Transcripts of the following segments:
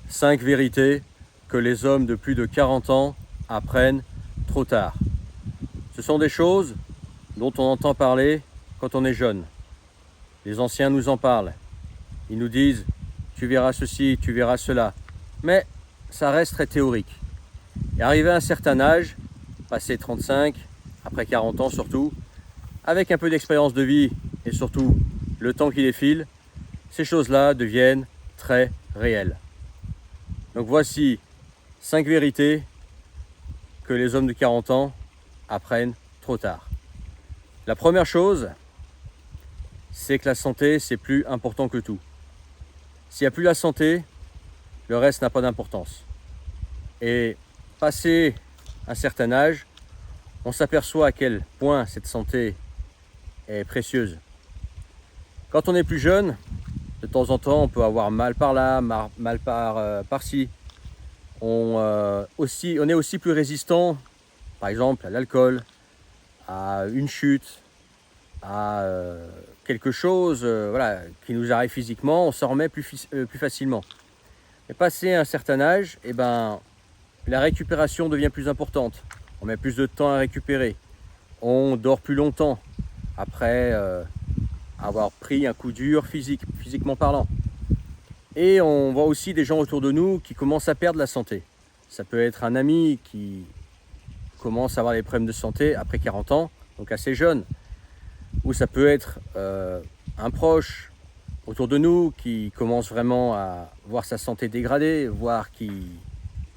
5 vérités que les hommes de plus de 40 ans apprennent trop tard. Ce sont des choses dont on entend parler quand on est jeune. Les anciens nous en parlent. Ils nous disent « tu verras ceci, tu verras cela ». Mais ça reste très théorique. Et arrivé à un certain âge, passé 35, après 40 ans surtout, avec un peu d'expérience de vie et surtout le temps qui défile, ces choses-là deviennent très réelles. Donc voici 5 vérités que les hommes de 40 ans apprennent trop tard. La première chose, c'est que la santé, c'est plus important que tout. S'il n'y a plus la santé, le reste n'a pas d'importance. Et passé un certain âge, on s'aperçoit à quel point cette santé est précieuse. Quand on est plus jeune, de temps en temps, on peut avoir mal par là, mal par-ci. On est aussi plus résistant, par exemple, à l'alcool, à une chute, à quelque chose voilà, qui nous arrive physiquement, on s'en remet plus facilement. Mais passé un certain âge, eh ben, la récupération devient plus importante. On met plus de temps à récupérer. On dort plus longtemps après avoir pris un coup dur physiquement parlant. Et on voit aussi des gens autour de nous qui commencent à perdre la santé. Ça peut être un ami qui commence à avoir des problèmes de santé après 40 ans, donc assez jeune. Ou ça peut être un proche autour de nous qui commence vraiment à voir sa santé dégradée, voire qui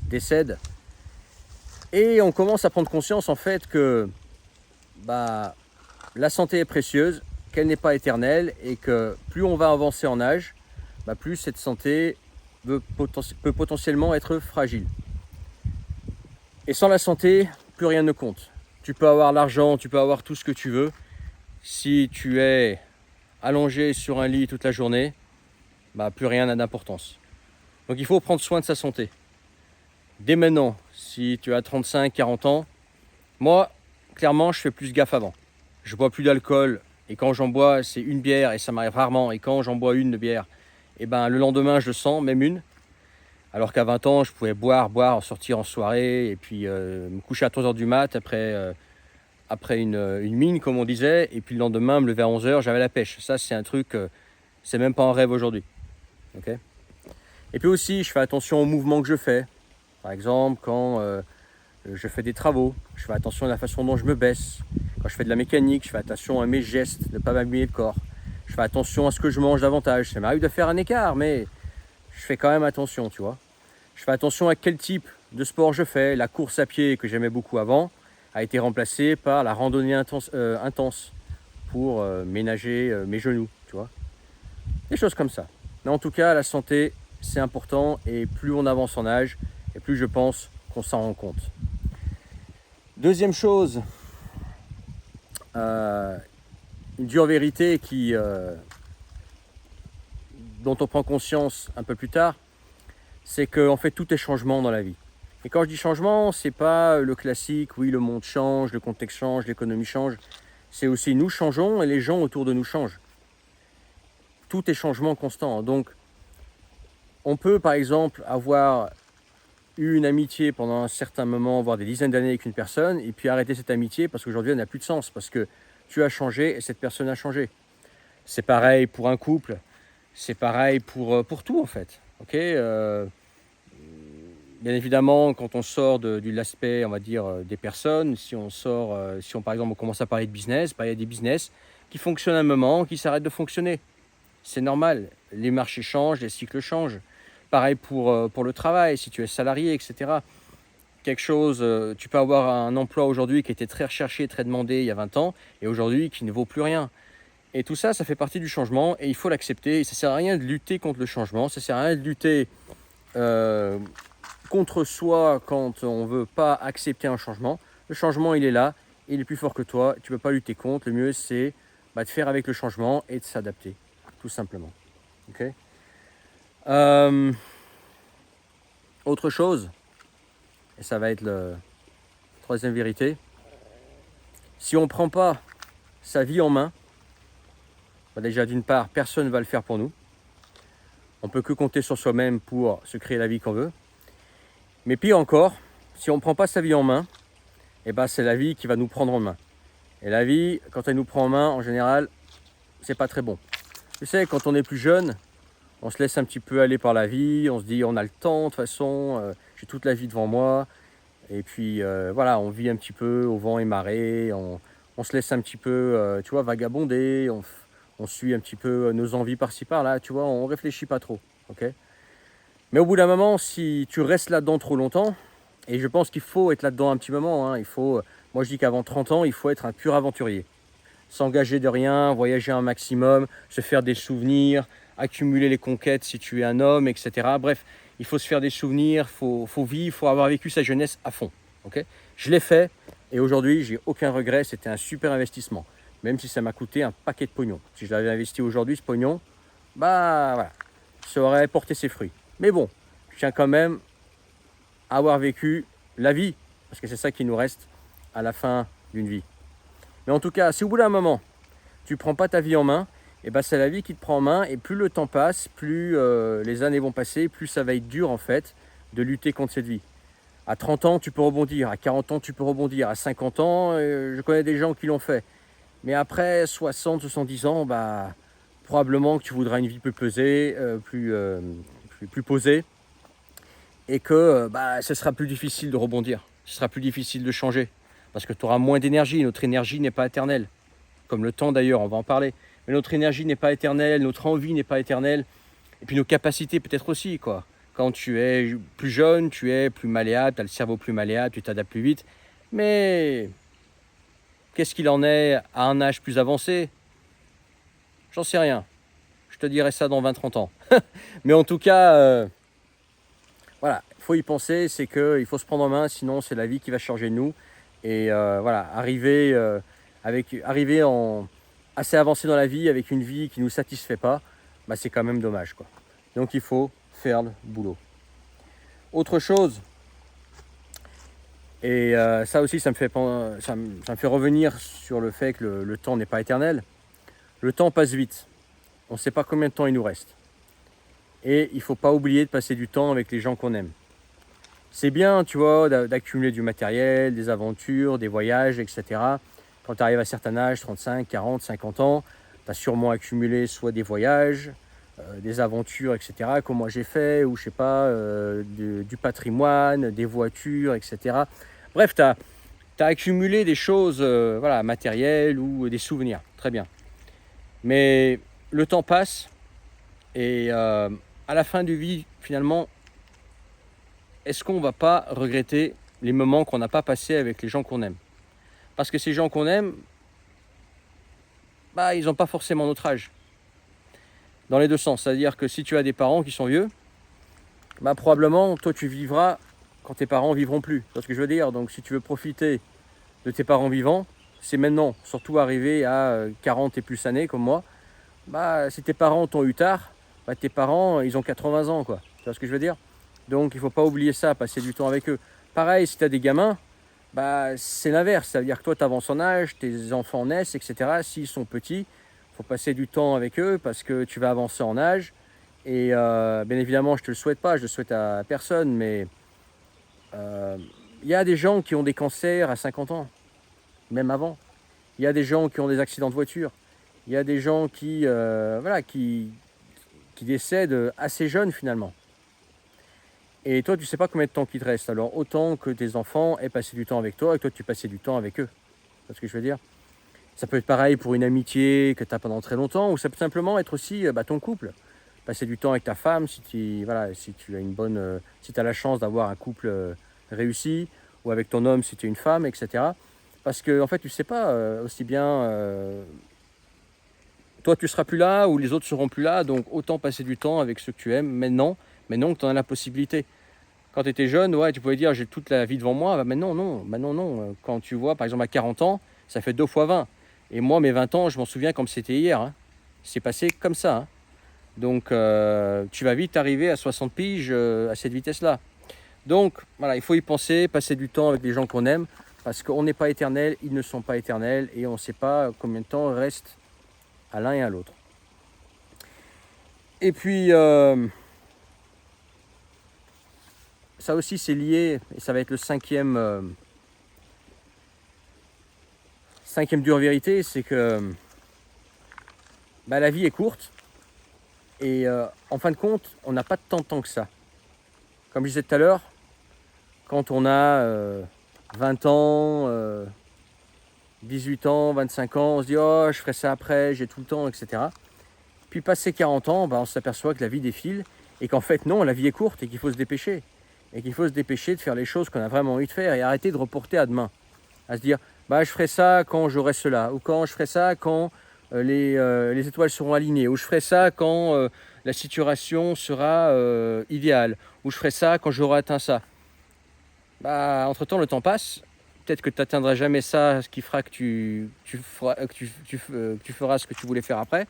décède. Et on commence à prendre conscience en fait que la santé est précieuse, qu'elle n'est pas éternelle et que plus on va avancer en âge, plus cette santé peut potentiellement être fragile. Et sans la santé, plus rien ne compte. Tu peux avoir l'argent, tu peux avoir tout ce que tu veux. Si tu es allongé sur un lit toute la journée, plus rien n'a d'importance. Donc il faut prendre soin de sa santé. Dès maintenant, si tu as 35, 40 ans, moi, clairement, je fais plus gaffe avant. Je bois plus d'alcool et quand j'en bois, c'est une bière et ça m'arrive rarement. Et quand j'en bois une de bière, le lendemain, je le sens, même une. Alors qu'à 20 ans, je pouvais boire, sortir en soirée et puis me coucher à 3 h du mat après une mine, comme on disait. Et puis le lendemain, me lever à 11 h, j'avais la pêche. Ça, c'est un truc, c'est même pas un rêve aujourd'hui. Okay. Et puis aussi, je fais attention aux mouvements que je fais. Par exemple, quand je fais des travaux, je fais attention à la façon dont je me baisse. Quand je fais de la mécanique, je fais attention à mes gestes, de ne pas m'abîmer le corps. Je fais attention à ce que je mange davantage. Ça m'arrive de faire un écart, mais je fais quand même attention, tu vois. Je fais attention à quel type de sport je fais. La course à pied, que j'aimais beaucoup avant, a été remplacée par la randonnée intense pour ménager mes genoux, tu vois. Des choses comme ça. Mais en tout cas, la santé, c'est important et plus on avance en âge, et plus je pense qu'on s'en rend compte. Deuxième chose, une dure vérité dont on prend conscience un peu plus tard, c'est qu'en fait tout est changement dans la vie. Et quand je dis changement, c'est pas le classique, oui le monde change, le contexte change, l'économie change, c'est aussi nous changeons et les gens autour de nous changent. Tout est changement constant. Donc on peut par exemple avoir eu une amitié pendant un certain moment, voire des dizaines d'années avec une personne, et puis arrêter cette amitié parce qu'aujourd'hui elle n'a plus de sens, parce que tu as changé et cette personne a changé. C'est pareil pour un couple, c'est pareil pour tout en fait. Okay, bien évidemment, quand on sort de l'aspect, on va dire, des personnes, si on par exemple on commence à parler de business, il y a des business qui fonctionnent à un moment, qui s'arrêtent de fonctionner. C'est normal, les marchés changent, les cycles changent. Pareil pour le travail, si tu es salarié, etc. Quelque chose, tu peux avoir un emploi aujourd'hui qui était très recherché, très demandé il y a 20 ans, et aujourd'hui qui ne vaut plus rien. Et tout ça, ça fait partie du changement, et il faut l'accepter. Et ça ne sert à rien de lutter contre le changement, ça ne sert à rien de lutter contre soi quand on ne veut pas accepter un changement. Le changement, il est là, il est plus fort que toi, tu ne peux pas lutter contre. Le mieux, c'est de faire avec le changement et de s'adapter, tout simplement. Okay. Autre chose, et ça va être la troisième vérité, si on ne prend pas sa vie en main, déjà d'une part, personne ne va le faire pour nous. On On peut que compter sur soi-même pour se créer la vie qu'on veut. Mais pire encore, si on ne prend pas sa vie en main, eh ben c'est la vie qui va nous prendre en main. Et la vie, quand elle nous prend en main, en général, c'est pas très bon. Tu sais, quand on est plus jeune, on se laisse un petit peu aller par la vie, on se dit on a le temps, de toute façon, j'ai toute la vie devant moi. Et puis voilà, on vit un petit peu au vent et marée, on se laisse un petit peu, tu vois, vagabonder, on suit un petit peu nos envies par-ci par-là, tu vois, on réfléchit pas trop, ok? Mais au bout d'un moment, si tu restes là-dedans trop longtemps, et je pense qu'il faut être là-dedans un petit moment, hein, moi je dis qu'avant 30 ans, il faut être un pur aventurier. S'engager de rien, voyager un maximum, se faire des souvenirs, accumuler les conquêtes si tu es un homme, etc. Bref, il faut se faire des souvenirs, faut vivre, il faut avoir vécu sa jeunesse à fond. Okay, je l'ai fait et aujourd'hui, j'ai aucun regret, c'était un super investissement. Même si ça m'a coûté un paquet de pognon. Si je l'avais investi aujourd'hui, ce pognon, bah voilà, ça aurait porté ses fruits. Mais bon, je tiens quand même à avoir vécu la vie, parce que c'est ça qui nous reste à la fin d'une vie. Mais en tout cas, si au bout d'un moment, tu ne prends pas ta vie en main, et ben c'est la vie qui te prend en main, et plus le temps passe, plus les années vont passer, plus ça va être dur en fait de lutter contre cette vie. À 30 ans, tu peux rebondir, à 40 ans, tu peux rebondir, à 50 ans, je connais des gens qui l'ont fait. Mais après 60, 70 ans, bah, probablement que tu voudras une vie plus pesée, plus posée, et que bah, ce sera plus difficile de rebondir, ce sera plus difficile de changer, parce que tu auras moins d'énergie, notre énergie n'est pas éternelle, comme le temps d'ailleurs, on va en parler, mais notre énergie n'est pas éternelle, notre envie n'est pas éternelle, et puis nos capacités peut-être aussi, quoi. Quand tu es plus jeune, tu es plus malléable, tu as le cerveau plus malléable, tu t'adaptes plus vite, mais qu'est-ce qu'il en est à un âge plus avancé? J'en sais rien, je te dirai ça dans 20-30 ans. Mais en tout cas, voilà, il faut y penser, c'est qu'il faut se prendre en main, sinon c'est la vie qui va changer de nous. Et voilà, arriver assez avancé dans la vie, avec une vie qui ne nous satisfait pas, bah, c'est quand même dommage, quoi. Donc il faut faire le boulot. Autre chose, et ça aussi ça me fait revenir sur le fait que le temps n'est pas éternel. Le temps passe vite, on ne sait pas combien de temps il nous reste. Et il ne faut pas oublier de passer du temps avec les gens qu'on aime. C'est bien, tu vois, d'accumuler du matériel, des aventures, des voyages, etc. Quand tu arrives à un certain âge, 35, 40, 50 ans, tu as sûrement accumulé soit des voyages, des aventures, etc., comme moi j'ai fait, ou je sais pas, du patrimoine, des voitures, etc. Bref, tu as accumulé des choses voilà, matérielles ou des souvenirs. Très bien. Mais le temps passe et à la fin de vie, finalement, est-ce qu'on ne va pas regretter les moments qu'on n'a pas passés avec les gens qu'on aime? Parce que ces gens qu'on aime, bah, ils n'ont pas forcément notre âge. Dans les deux sens. C'est-à-dire que si tu as des parents qui sont vieux, bah, probablement, toi, tu vivras quand tes parents ne vivront plus. C'est ce que je veux dire. Donc, si tu veux profiter de tes parents vivants, c'est maintenant. Surtout arrivé à 40 et plus années, comme moi. Bah, si tes parents t'ont eu tard, bah, tes parents, ils ont 80 ans, quoi. Tu vois ce que je veux dire? Donc, il ne faut pas oublier ça, passer du temps avec eux. Pareil, si tu as des gamins, bah, c'est l'inverse. Ça veut dire que toi, tu avances en âge, tes enfants naissent, etc. S'ils sont petits, il faut passer du temps avec eux parce que tu vas avancer en âge. Et bien évidemment, je ne te le souhaite pas, je le souhaite à personne, mais il y a des gens qui ont des cancers à 50 ans, même avant. Il y a des gens qui ont des accidents de voiture. Il y a des gens qui décèdent assez jeunes finalement. Et toi, tu ne sais pas combien de temps qu'il te reste. Alors, autant que tes enfants aient passé du temps avec toi et que toi, tu passais du temps avec eux. C'est ce que je veux dire. Ça peut être pareil pour une amitié que tu as pendant très longtemps, ou ça peut simplement être aussi ton couple. Passer du temps avec ta femme si tu as une bonne, si tu as la chance d'avoir un couple réussi, ou avec ton homme si tu es une femme, etc. Parce que en fait, tu ne sais pas aussi bien. Toi, tu seras plus là ou les autres seront plus là, donc autant passer du temps avec ceux que tu aimes maintenant que tu en as la possibilité. Quand tu étais jeune, ouais, tu pouvais dire j'ai toute la vie devant moi. Bah, maintenant, non. Maintenant, non. Quand tu vois, par exemple, à 40 ans, ça fait 2 fois 20. Et moi, mes 20 ans, je m'en souviens comme c'était hier. Hein. C'est passé comme ça. Hein. Donc, tu vas vite arriver à 60 piges à cette vitesse-là. Donc, voilà, il faut y penser, passer du temps avec les gens qu'on aime, parce qu'on n'est pas éternel, ils ne sont pas éternels, et on ne sait pas combien de temps reste à l'un et à l'autre. Et puis, ça aussi c'est lié, et ça va être le cinquième dure vérité, c'est que la vie est courte, et en fin de compte, on n'a pas tant de temps que ça. Comme je disais tout à l'heure, quand on a 20 ans, 18 ans, 25 ans, on se dit « Oh, je ferai ça après, j'ai tout le temps, etc. » Puis passé 40 ans, on s'aperçoit que la vie défile et qu'en fait non, la vie est courte et qu'il faut se dépêcher. Et qu'il faut se dépêcher de faire les choses qu'on a vraiment envie de faire et arrêter de reporter à demain. À se dire « je ferai ça quand j'aurai cela » ou « quand je ferai ça quand les étoiles seront alignées » ou « je ferai ça quand la situation sera idéale » ou « je ferai ça quand j'aurai atteint ça ». Entre-temps, le temps passe. Peut-être que tu n'atteindras jamais ça, ce qui fera que tu feras ce que tu voulais faire après,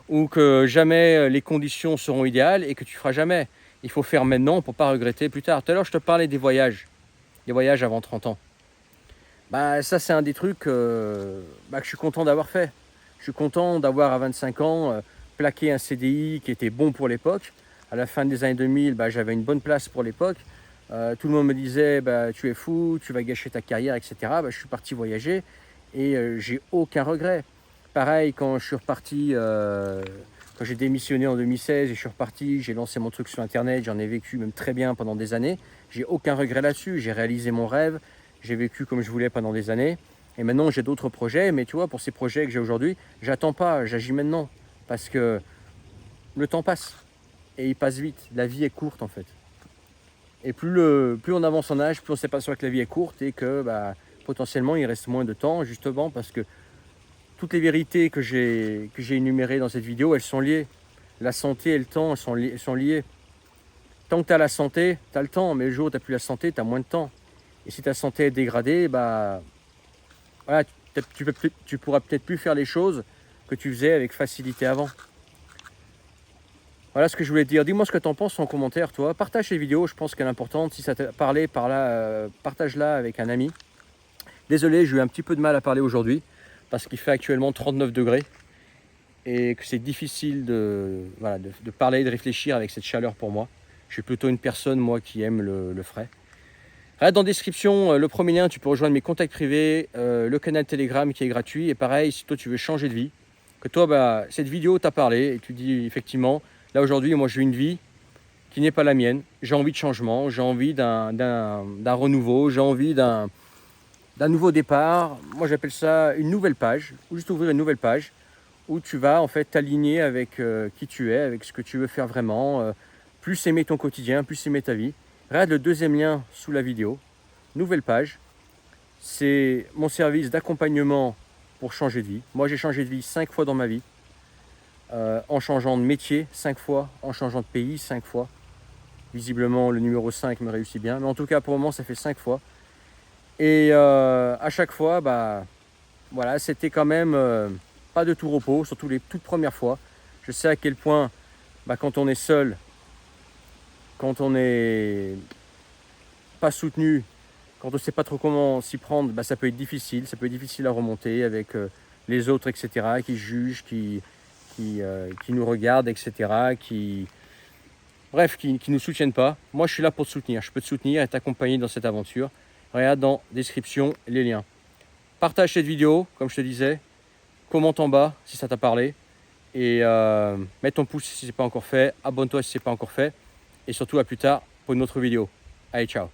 ou que jamais les conditions seront idéales et que tu feras jamais. Il faut faire maintenant pour ne pas regretter plus tard. Tout à l'heure, je te parlais des voyages avant 30 ans. Ça, c'est un des trucs que je suis content d'avoir fait. Je suis content d'avoir à 25 ans plaqué un CDI qui était bon pour l'époque. À la fin des années 2000, j'avais une bonne place pour l'époque. Tout le monde me disait tu es fou, tu vas gâcher ta carrière, etc. Je suis parti voyager et j'ai aucun regret. Pareil, quand je suis reparti, quand j'ai démissionné en 2016 et je suis reparti, j'ai lancé mon truc sur internet, j'en ai vécu même très bien pendant des années. J'ai aucun regret là-dessus, j'ai réalisé mon rêve, j'ai vécu comme je voulais pendant des années. Et maintenant j'ai d'autres projets, mais tu vois, pour ces projets que j'ai aujourd'hui, j'attends pas, j'agis maintenant. Parce que le temps passe et il passe vite, la vie est courte en fait. Et plus on avance en âge, plus on s'aperçoit que la vie est courte et que potentiellement il reste moins de temps, justement parce que toutes les vérités que j'ai énumérées dans cette vidéo, elles sont liées. La santé et le temps, elles sont liées. Tant que tu as la santé, tu as le temps, mais le jour où tu n'as plus la santé, tu as moins de temps. Et si ta santé est dégradée, tu pourras peut-être plus faire les choses que tu faisais avec facilité avant. Voilà ce que je voulais te dire. Dis-moi ce que tu en penses en commentaire, toi. Partage ces vidéos, je pense qu'elle est importante. Si ça t'a parlé, partage-la avec un ami. Désolé, j'ai eu un petit peu de mal à parler aujourd'hui parce qu'il fait actuellement 39 degrés et que c'est difficile de parler, de réfléchir avec cette chaleur pour moi. Je suis plutôt une personne, moi, qui aime le frais. Reste dans la description, le premier lien, tu peux rejoindre mes contacts privés, le canal Telegram qui est gratuit. Et pareil, si toi, tu veux changer de vie, que toi, cette vidéo t'a parlé et tu dis effectivement, là aujourd'hui, moi j'ai une vie qui n'est pas la mienne. J'ai envie de changement, j'ai envie d'un renouveau, j'ai envie d'un nouveau départ. Moi j'appelle ça une nouvelle page, ou juste ouvrir une nouvelle page où tu vas en fait t'aligner avec qui tu es, avec ce que tu veux faire vraiment, plus aimer ton quotidien, plus aimer ta vie. Regarde le deuxième lien sous la vidéo, nouvelle page. C'est mon service d'accompagnement pour changer de vie. Moi j'ai changé de vie 5 fois dans ma vie. En changeant de métier 5 fois, en changeant de pays 5 fois. Visiblement, le numéro 5 me réussit bien. Mais en tout cas, pour le moment, ça fait 5 fois. Et à chaque fois, c'était quand même pas de tout repos, surtout les toutes premières fois. Je sais à quel point, quand on est seul, quand on n'est pas soutenu, quand on ne sait pas trop comment s'y prendre, ça peut être difficile. Ça peut être difficile à remonter avec les autres, etc., qui jugent, qui nous regardent, etc., qui nous soutiennent pas. Moi, je suis là pour te soutenir. Je peux te soutenir et t'accompagner dans cette aventure. Regarde dans la description les liens. Partage cette vidéo, comme je te disais. Commente en bas si ça t'a parlé. Et mets ton pouce si ce n'est pas encore fait. Abonne-toi si ce n'est pas encore fait. Et surtout, à plus tard pour une autre vidéo. Allez, ciao.